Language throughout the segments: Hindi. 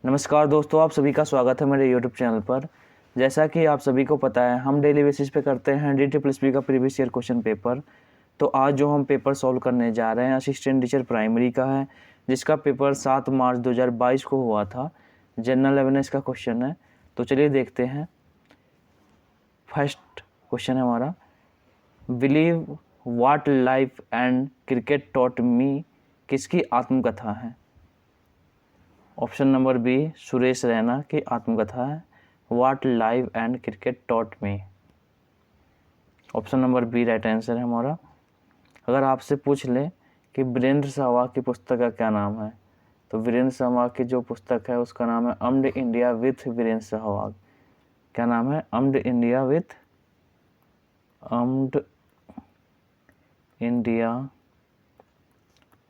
नमस्कार दोस्तों, आप सभी का स्वागत है मेरे यूट्यूब चैनल पर। जैसा कि आप सभी को पता है, हम डेली बेसिस पे करते हैं DTPSB का प्रीवियस ईयर क्वेश्चन पेपर। तो आज जो हम पेपर सॉल्व करने जा रहे हैं असिस्टेंट टीचर प्राइमरी का है, जिसका पेपर 7 मार्च 2022 को हुआ था। जनरल अवेयरनेस का क्वेश्चन है, तो चलिए देखते हैं। फर्स्ट क्वेश्चन है हमारा, believe what life and cricket taught me किसकी आत्मकथा है? Option number B, Suresh Raina की आत्मकथा है, what live and cricket taught me. Option number B right answer है हमारा। अगर आपसे पूछ ले कि वीरेंद्र सहवाग की पुस्तक का क्या नाम है, तो वीरेंद्र सहवाग की जो पुस्तक है उसका नाम है अम्ड इंडिया विथ वीरेंद्र सहवाग। क्या नाम है? अम्ड इंडिया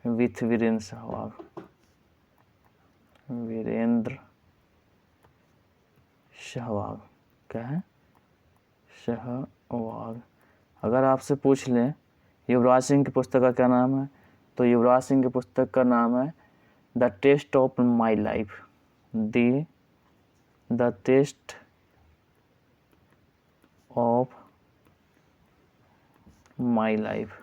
विथ वीरेंद्र सहवाग। वीरेंद्र सहवाग क्या है? सहवाग। अगर आपसे पूछ लें युवराज सिंह की पुस्तक का क्या नाम है, तो युवराज सिंह की पुस्तक का नाम है the test of my life. The test of my life,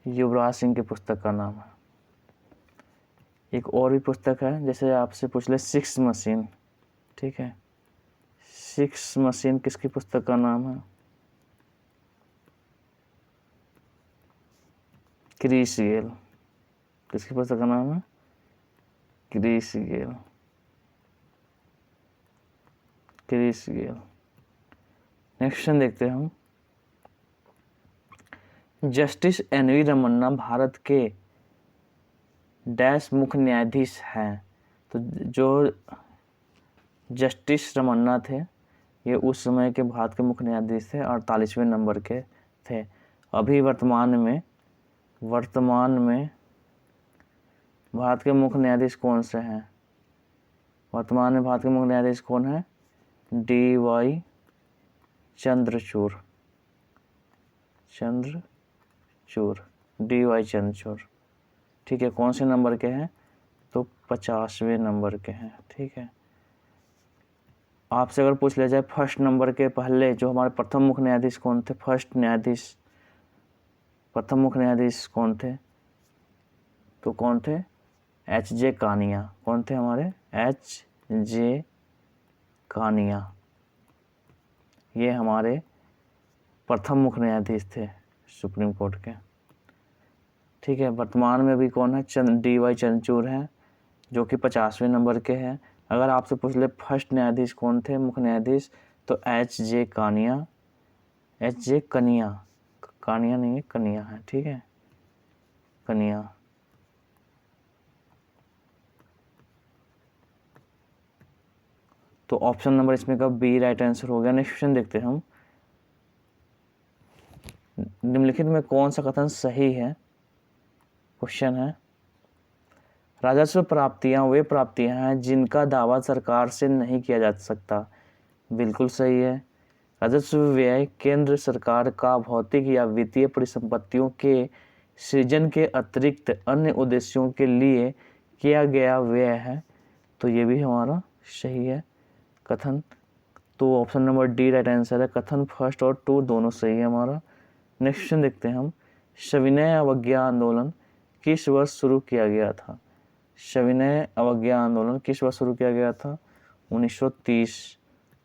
Yuvraj Singh की पुस्तक का नाम है। एक और भी पुस्तक है, जैसे आपसे पूछ ले सिक्स मशीन, ठीक है, सिक्स मशीन किसकी पुस्तक का नाम है? Chris Gayle. किसकी पुस्तक का नाम है? Chris Gayle. Chris Gayle. Next question देखते हैं हम। Justice NV. रमन्ना भारत के डैश मुख्य न्यायाधीश हैं। तो जो जस्टिस रमन्ना थे, ये उस समय के भारत के मुख्य न्यायाधीश थे, 48वें नंबर के थे। अभी वर्तमान में भारत के मुख्य न्यायाधीश कौन से हैं? वर्तमान में भारत के मुख्य न्यायाधीश कौन है? D.Y. चंद्रचूड़। D.Y. चंद्रचूड़, ठीक है। कौन से नंबर के हैं? तो 50वें नंबर के हैं, ठीक है। आपसे अगर पूछ लिया जाए फर्स्ट नंबर के पहले जो हमारे प्रथम मुख्य न्यायाधीश कौन थे, प्रथम मुख्य न्यायाधीश कौन थे, तो कौन थे? H.J. कानिया। कौन थे हमारे? H.J. कानिया, ये हमारे प्रथम मुख्य न्यायाधीश थे सुप्रीम कोर्ट के, ठीक है। वर्तमान में अभी कौन है? D.Y. चंद्रचूड़ हैं, जो कि 50वें नंबर के हैं। अगर आपसे पूछ ले फर्स्ट न्यायाधीश कौन थे, मुख्य न्यायाधीश, तो H.J. कानिया। H.J. कनिया, कानिया नहीं है, कनिया है, ठीक है, कनिया। तो ऑप्शन नंबर इसमें का बी राइट आंसर हो गया। नेक्स्ट क्वेश्चन देखते हैं हम। निम्नलिखित में कौन सा कथन सही है? क्वेश्चन है, राजस्व प्राप्तियां वे प्राप्तियां हैं जिनका दावा सरकार से नहीं किया जा सकता। बिल्कुल सही है। राजस्व व्यय केंद्र सरकार का भौतिक या वित्तीय परिसंपत्तियों के सृजन के अतिरिक्त अन्य उद्देश्यों के लिए किया गया व्यय है। तो ये भी हमारा सही है कथन। तो option number D right answer है। कथन फर्स्ट और टू दोनों सही है हमारा। नेक्स्ट क्वेश्चन देखते हैं हम। सविनय अवज्ञा आंदोलन किस वर्ष शुरू किया गया था? सविनय अवज्ञा आंदोलन किस वर्ष शुरू किया गया था? 1930।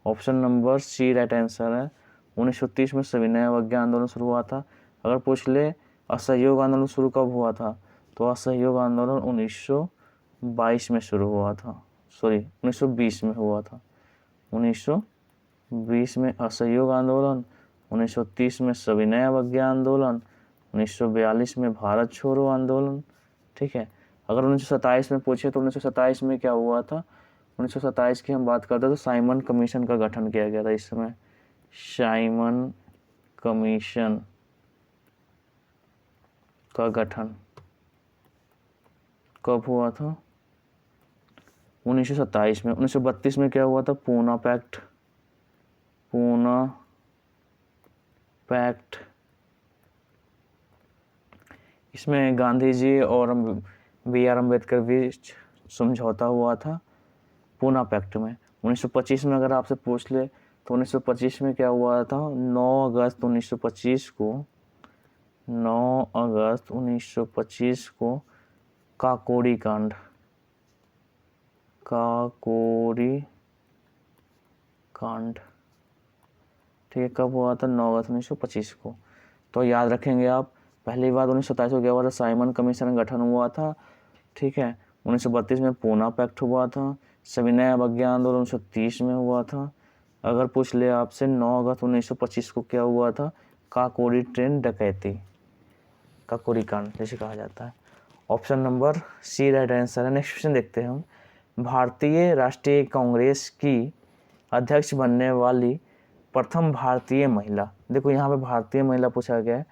Option number C right answer है। 1930 में सविनय अवज्ञा आंदोलन शुरू हुआ था। अगर पूछ ले असहयोग आंदोलन शुरू कब हुआ था, तो असहयोग आंदोलन 1922 में शुरू हुआ था, 1920 में हुआ था। 1920 में असहयोग आंदोलन, 1930 में सविनय अवज्ञा आंदोलन, 1942 में भारत छोड़ो आंदोलन, ठीक है। अगर 1927 में पूछे तो 1927 में क्या हुआ था? 1927 की हम बात करते हैं तो साइमन कमीशन का गठन किया गया था। इस समय साइमन कमीशन का गठन कब हुआ था? 1927 में। 1932 में क्या हुआ था? पूना पैक्ट। इसमें गांधी जी और B.R. अम्बेडकर बीच समझौता हुआ था पूना पैक्ट में। 1925 में अगर आपसे पूछ ले तो 1925 में क्या हुआ था, 9 अगस्त 1925 को 9 अगस्त 1925 को काकोरी कांड ठीक है, कब हुआ था, 9 अगस्त 1925 को। तो याद रखेंगे आप, पहली बार 1927 को क्या हुआ था, साइमन कमीशन गठन हुआ था। ठीक है, 1932 में पूना पैक्ट हुआ था। सविनय अवज्ञा आंदोलन 1930 में हुआ था। अगर पूछ ले आपसे 9 अगस्त 1925 को क्या हुआ था, काकोरी ट्रेन डकैती, काकोरी कांड जैसे कहा जाता है। Option number C right answer है। नेक्स्ट क्वेश्चन देखते हैं हम। भारतीय राष्ट्रीय कांग्रेस की अध्यक्ष बनने वाली प्रथम भारतीय महिला, देखो यहाँ पे भारतीय महिला पूछा गया है।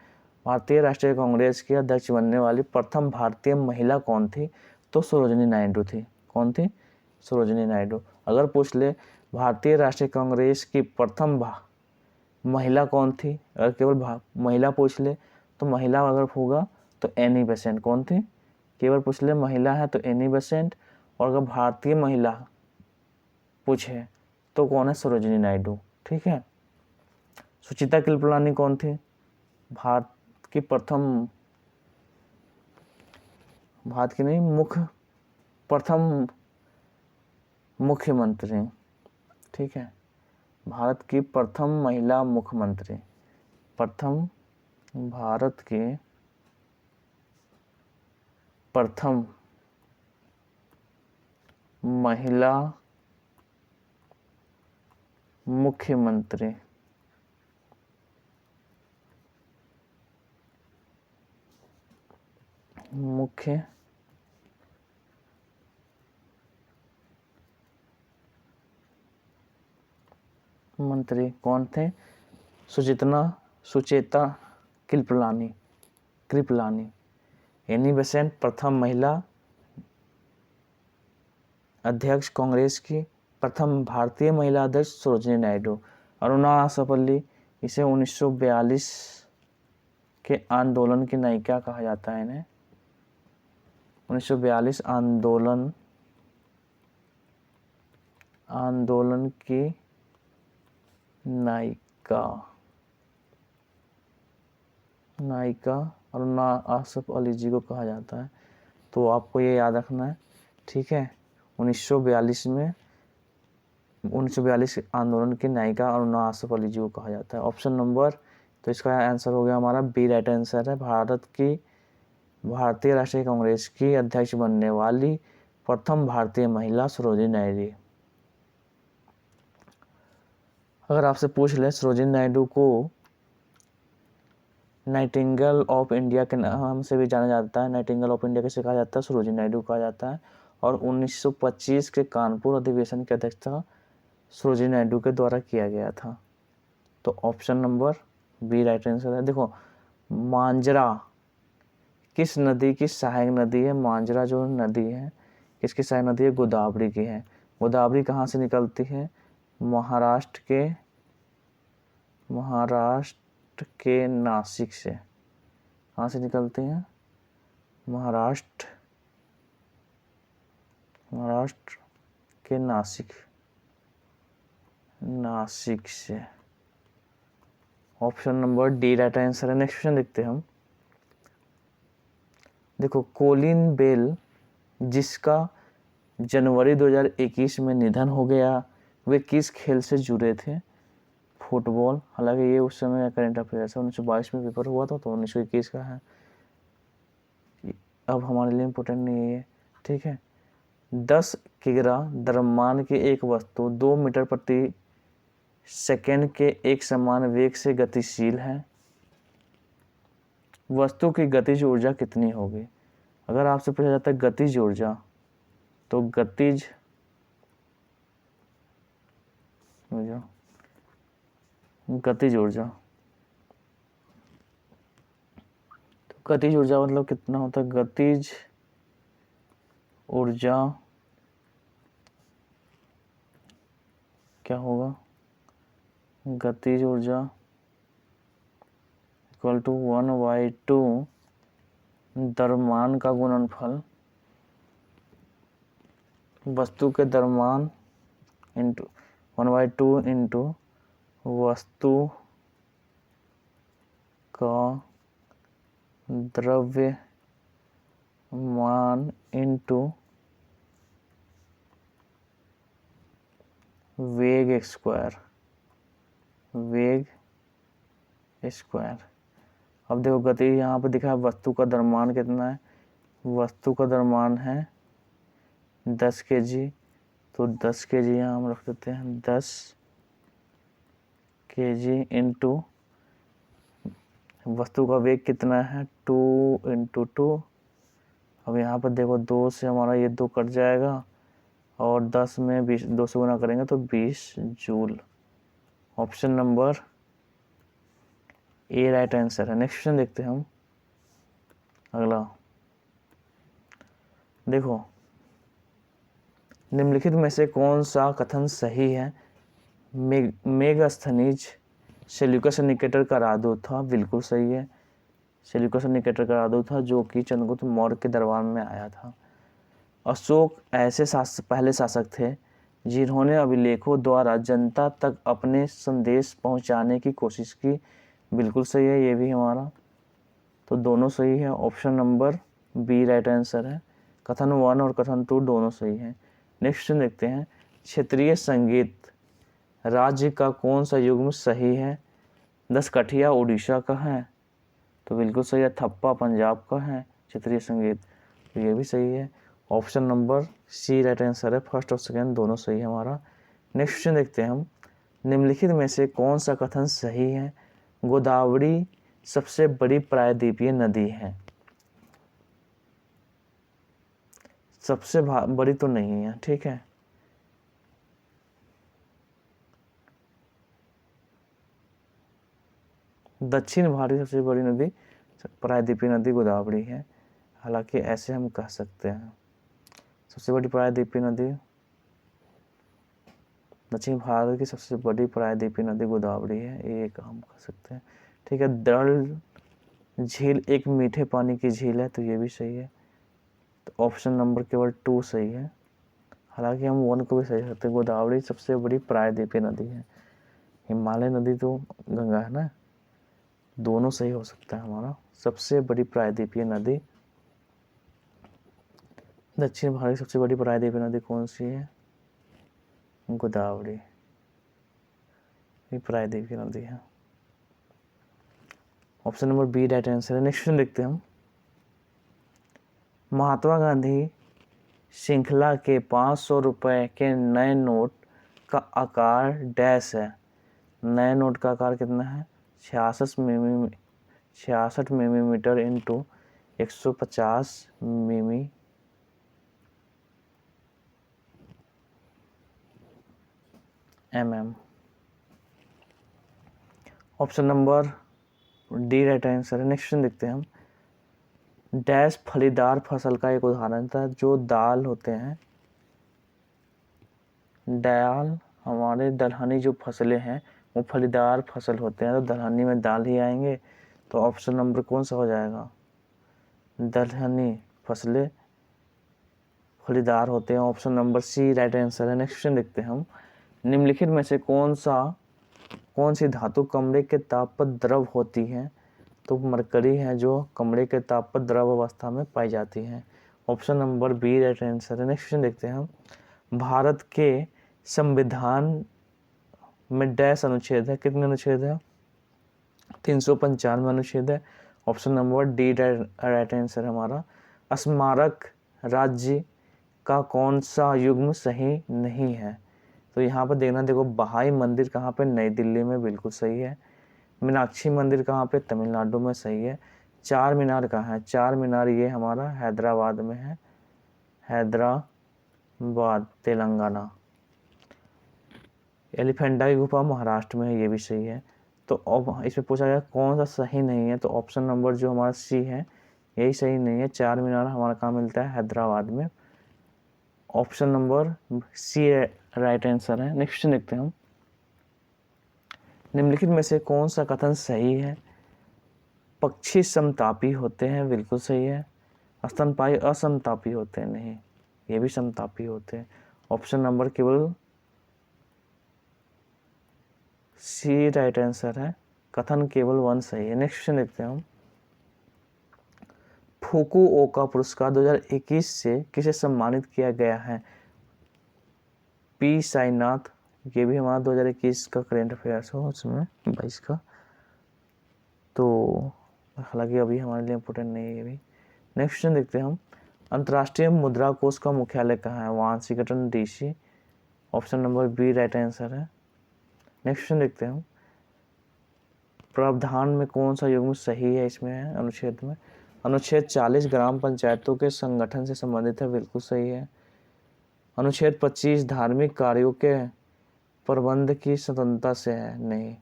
भारतीय राष्ट्रीय कांग्रेस की अध्यक्ष बनने वाली प्रथम भारतीय महिला कौन थी, तो सरोजिनी नायडू थी। कौन थी, सरोजिनी नायडू। अगर पूछ ले भारतीय राष्ट्रीय कांग्रेस की प्रथम महिला कौन थी, अगर केवल महिला पूछ ले तो महिला अगर होगा तो एनी बेसेंट। कौन थी, केवल पूछ ले महिला है तो एनी बेसेंट, और अगर भारतीय महिला पूछे तो कौन है, सरोजिनी नायडू। ठीक है। सुचित्रा कृपलानी कौन थी, भारत की प्रथम, भारत की नहीं प्रथम मुख्यमंत्री। ठीक है, भारत की प्रथम महिला मुख्यमंत्री, प्रथम भारत के प्रथम महिला मुख्यमंत्री। मंत्री कौन थे, सुचेता कृपलानी। एनी बेसेंट प्रथम महिला अध्यक्ष कांग्रेस की, प्रथम भारतीय महिला अध्यक्ष सरोजिनी नायडू। अरुणा आसफल्ली, इसे 1942 के आंदोलन की नायिका कहा जाता है इन्हें। 1942 आंदोलन की नायिका अरुणा आसफ अली जी को कहा जाता है। तो आपको ये याद रखना है। ठीक है, 1942 आंदोलन की नायिका अरुणा आसफ अली जी को कहा जाता है। ऑप्शन नंबर, तो इसका आंसर हो गया हमारा बी राइट आंसर है। भारतीय राष्ट्रीय कांग्रेस की अध्यक्ष बनने वाली प्रथम भारतीय महिला सरोजिनी नायडू। अगर आपसे पूछ ले सरोजिनी नायडू को नाइटिंगेल ऑफ इंडिया के नाम से भी जाना जाता है, नाइटिंगेल ऑफ इंडिया कैसे कहा जाता है, सरोजिनी नायडू कहा जाता है। और 1925 के कानपुर अधिवेशन की अध्यक्षता सरोजिनी नायडू के द्वारा किया गया था। तो option number B right answer है। देखो, मांजरा किस नदी की सहायक नदी है, मांजरा जो नदी है किसकी सहायक नदी है, गोदावरी की है। गोदावरी कहाँ से निकलती है, महाराष्ट्र के नासिक से। कहाँ से निकलती हैं, महाराष्ट्र के नासिक से। Option number D right answer है। नेक्स्ट क्वेश्चन देखते हैं हम। देखो, कोलिन बेल जिसका जनवरी 2021 में निधन हो गया, वे किस खेल से जुड़े थे, फुटबॉल। हालांकि ये उस समय करंट अफेयर्स है, 1922 में पेपर हुआ था तो 1921 का है, अब हमारे लिए इम्पोर्टेंट नहीं है। ठीक है, 10 किग्रा द्रव्यमान की एक वस्तु 2 मीटर प्रति सेकेंड के एक समान वेग से गतिशील है, वस्तु की गतिज ऊर्जा कितनी होगी। अगर आपसे पूछा जाता है गतिज ऊर्जा, तो गतिज ऊर्जा मतलब कितना होता है, गतिज ऊर्जा क्या होगा, गतिज ऊर्जा इक्वल टू 1/2 द्रव्यमान का गुणनफल वस्तु के द्रव्यमान इंटू 1/2 इंटू वस्तु का द्रव्यमान इंटू वेग स्क्वायर। अब देखो गति यहाँ पे दिखा है, वस्तु का द्रव्यमान कितना है, वस्तु का द्रव्यमान है 10 kg, तो 10 kg यहाँ हम रख देते हैं 10 kg इंटू वस्तु का वेग कितना है 2 इंटू 2। अब यहाँ पर देखो 2 से हमारा ये 2 कट जाएगा और 10 में 20 2 से गुना करेंगे तो 20 joule. Option number A right answer है। नेक्स्ट क्वेश्चन देखते हैं हम। अगला देखो, निम्नलिखित में से कौन सा कथन सही है। मेगास्थनीज सेल्यूकस निकेटर का राजदूत था, बिल्कुल सही है। सेल्यूकस निकेटर का राजदूत था जो कि चंद्रगुप्त मौर्य के दरबार में आया था। अशोक ऐसे पहले शासक थे जिन्होंने अभिलेखों द्वारा जनता तक अपने संदेश पहुंचाने की कोशिश की, बिल्कुल सही है ये भी हमारा, तो दोनों सही है। Option number B right answer है। कथन 1 और कथन 2 दोनों सही हैं। नेक्स्ट देखते हैं, क्षेत्रीय संगीत राज्य का कौन सा युग्म सही है। दसकठिया उड़ीसा का है, तो बिल्कुल सही है। थप्पा पंजाब का है क्षेत्रीय संगीत, तो ये भी सही है। Option number C right answer है। फर्स्ट और सेकेंड दोनों सही है हमारा। नेक्स्ट क्वेश्चन देखते हैं हम। निम्नलिखित में से कौन सा कथन सही है। गोदावरी सबसे बड़ी प्रायद्वीपीय नदी है। सबसे बड़ी तो नहीं है, ठीक है। दक्षिण भारत की सबसे बड़ी नदी प्रायद्वीपीय नदी गोदावरी है, हालांकि ऐसे हम कह सकते हैं सबसे बड़ी प्रायद्वीपीय नदी, दक्षिण भारत की सबसे बड़ी प्रायद्वीपीय नदी गोदावरी है, ये हम कह सकते हैं, ठीक है। दल झील एक मीठे पानी की झील है, तो ये भी सही है। तो ऑप्शन नंबर केवल 2 सही है, हालांकि हम 1 को भी सही सकते हैं। गोदावरी सबसे बड़ी प्रायद्वीपीय नदी है। हिमालय नदी तो गंगा है ना, दोनों सही हो सकता है हमारा। सबसे बड़ी प्रायद्वीपीय नदी, दक्षिण भारत की सबसे बड़ी प्रायद्वीपीय नदी कौन सी है। गोदावरी, ये प्रायद्वीपीय नदी है। Option number B right answer है। नेक्स्ट क्वेश्चन देखते हैं हम। महात्मा गांधी श्रृंखला के 500 रुपए के नए नोट का आकार डैश है। नए नोट का आकार कितना है 66 मिलीमीटर इंटू 150 मिमी mm। Option number D right answer है। नेक्स्ट क्वेश्चन देखते हैं हम। डैश फलीदार फसल का एक उदाहरण था। जो दाल होते हैं, दाल हमारे दलहनी जो फसलें हैं वो फलीदार फसल होते हैं, तो दलहनी में दाल ही आएंगे, तो ऑप्शन नंबर कौन सा हो जाएगा। दलहनी फसलें फलीदार होते हैं, option number C right answer है। नेक्स्ट क्वेश्चन देखते हैं हम। निम्नलिखित में से कौन सी धातु कमरे के ताप पर द्रव होती है। तो मरकरी है जो कमरे के ताप पर द्रव अवस्था में पाई जाती है, option number B right answer है। नेक्स्ट क्वेश्चन देखते हैं हम। भारत के संविधान में डैश अनुच्छेद है, कितने अनुच्छेद है 395 अनुच्छेद है, option number D right answer है हमारा। स्मारक राज्य का कौन सा युग्म सही नहीं है। तो यहाँ पर देखना, देखो बहाई मंदिर कहाँ पे, नई दिल्ली में, बिल्कुल सही है। मीनाक्षी मंदिर कहाँ पे, तमिलनाडु में, सही है। चार मीनार कहाँ है, चार मीनार ये हमारा हैदराबाद में है, हैदराबाद तेलंगाना। एलिफेंटा की गुफा महाराष्ट्र में है, ये भी सही है। तो अब इसमें पूछा गया कौन सा सही नहीं है, तो ऑप्शन नंबर जो हमारा सी है यही सही नहीं है। चार मीनार हमारा कहाँ मिलता है, हैदराबाद में, option number C right answer है। नेक्स्ट देखते हैं हम। निम्नलिखित में से कौन सा कथन सही है। पक्षी समतापी होते हैं, बिल्कुल सही है। स्तनपायी असमतापी होते हैं, नहीं, ये भी समतापी होते हैं। ऑप्शन नंबर केवल सी राइट आंसर है, कथन केवल 1 सही है। नेक्स्ट क्वेश्चन देखते हैं हम। फुकुओका पुरस्कार 2021 से किसे सम्मानित किया गया है? पी साईनाथ, ये भी हमारा 2021 का करेंट अफेयर्स हो उसमें 22 का, तो हालांकि अभी हमारे लिए इम्पोर्टेंट नहीं है ये भी। नेक्स्ट क्वेश्चन देखते हैं हम। अंतर्राष्ट्रीय मुद्रा कोष का मुख्यालय कहाँ है? Washington DC, option number B right answer है। नेक्स्ट क्वेश्चन देखते हैं हम। प्रावधान में कौन सा युग्म सही है? इसमें है अनुच्छेद में, अनुच्छेद 40 ग्राम पंचायतों के संगठन से संबंधित है, बिल्कुल सही है। अनुच्छेद 25 धार्मिक कार्यों के प्रबंध की स्वतंत्रता से है, नहीं।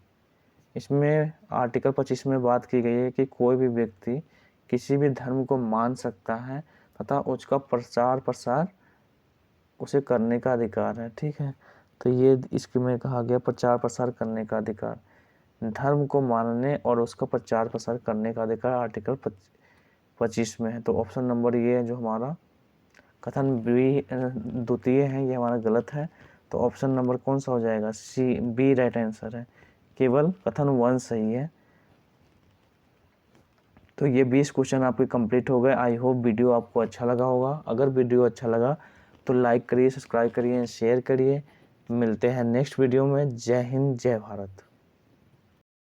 इसमें आर्टिकल 25 में बात की गई है कि कोई भी व्यक्ति किसी भी धर्म को मान सकता है तथा उसका प्रचार प्रसार उसे करने का अधिकार है, ठीक है। तो ये इसके में कहा गया प्रचार प्रसार करने का अधिकार, धर्म को मानने और उसका प्रचार प्रसार करने का अधिकार आर्टिकल 25 में है। तो ऑप्शन नंबर ये है जो हमारा कथन बी द्वितीय है, ये हमारा गलत है। तो ऑप्शन नंबर कौन सा हो जाएगा? सी बी राइट आंसर है, केवल कथन 1 सही है। तो ये 20 क्वेश्चन आपके कंप्लीट हो गए। आई होप वीडियो आपको अच्छा लगा होगा। अगर वीडियो अच्छा लगा तो लाइक करिए, सब्सक्राइब करिए, शेयर करिए। मिलते हैं नेक्स्ट वीडियो में। जय हिंद, जय भारत।